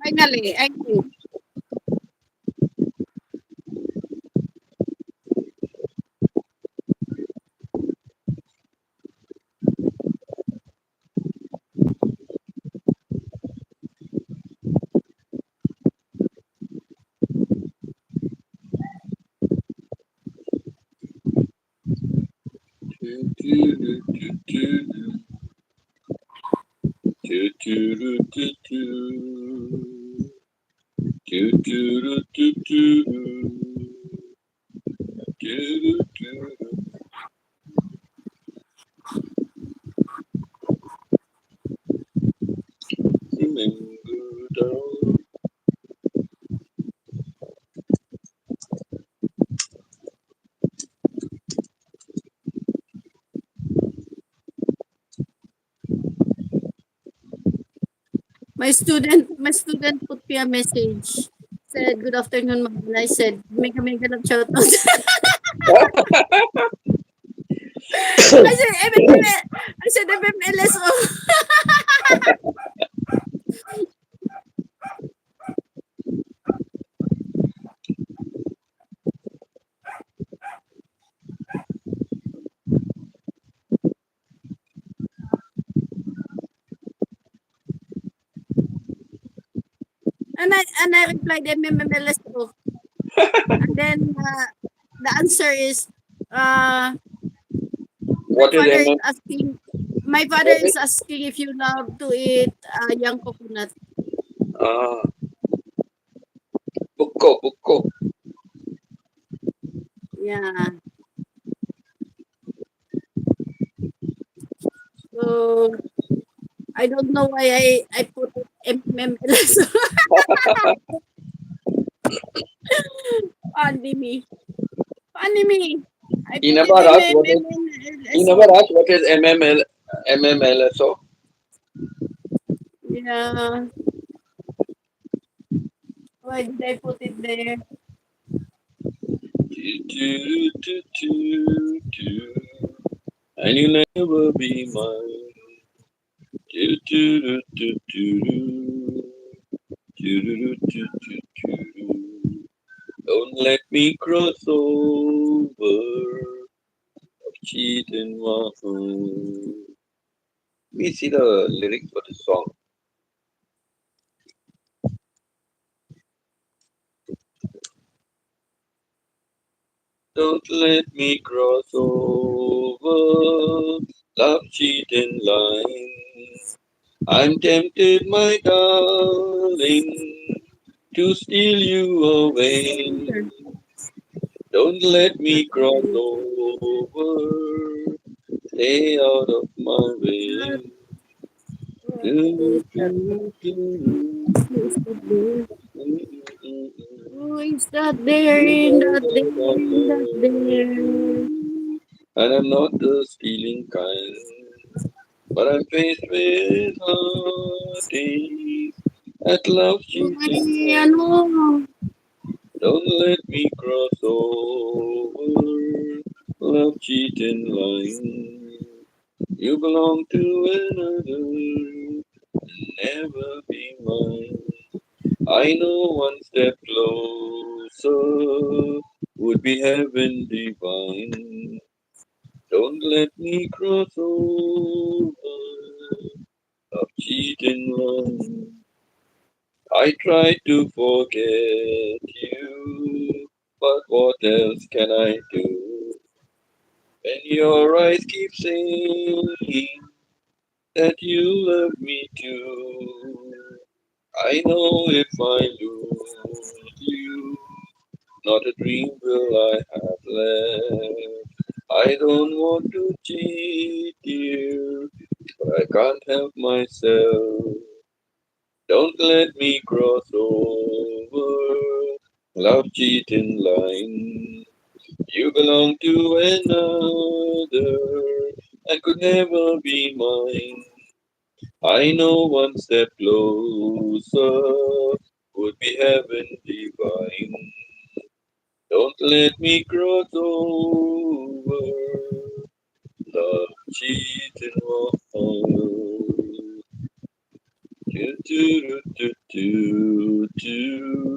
Finally, I think. My student put me a message. Said, "Good afternoon, ma'am." I said, "Mega mega love shout out." I said, I said, MMLSO. And I replied MMLSO. And then the answer is, uh, my What is father is MM? asking. My father What is is? asking if you love to eat young coconut. Ah, Bukko, Bukko. Yeah. So I don't know why I put MMLSO. Funny me. Funny me. I He put never it asked what is. He never MMLSO. asked what is MMLSO. Yeah. Why did I put it there? And you'll never be mine. Do, do, do, do, do, do. Do, do, do, do, do, do. Don't let me cross over, cheat in my heart. Let me see the lyrics for the song. Don't let me cross over, love cheating line. I'm tempted, my darling, to steal you away. Singer. Don't let Not me cross really. over, stay out of my Not, way. who is that? Who is that there? Who is that there in that there in that there? And I'm not the stealing kind, but I'm faced with heartache at love cheating. May ano? Don't let me cross over love cheating line. You belong to another, never be mine. I know one step closer would be heaven divine. Don't let me cross over love cheating line. I try to forget you, but what else can I do? When your eyes keep saying that you love me too. I know if I lose you, not a dream will I have left. I don't want to cheat you, but I can't help myself. Don't let me cross over love cheating line. You belong to another and could never be mine. I know one step closer would be heaven divine. Don't let me cross over love cheating one. Do, do, do, do, do.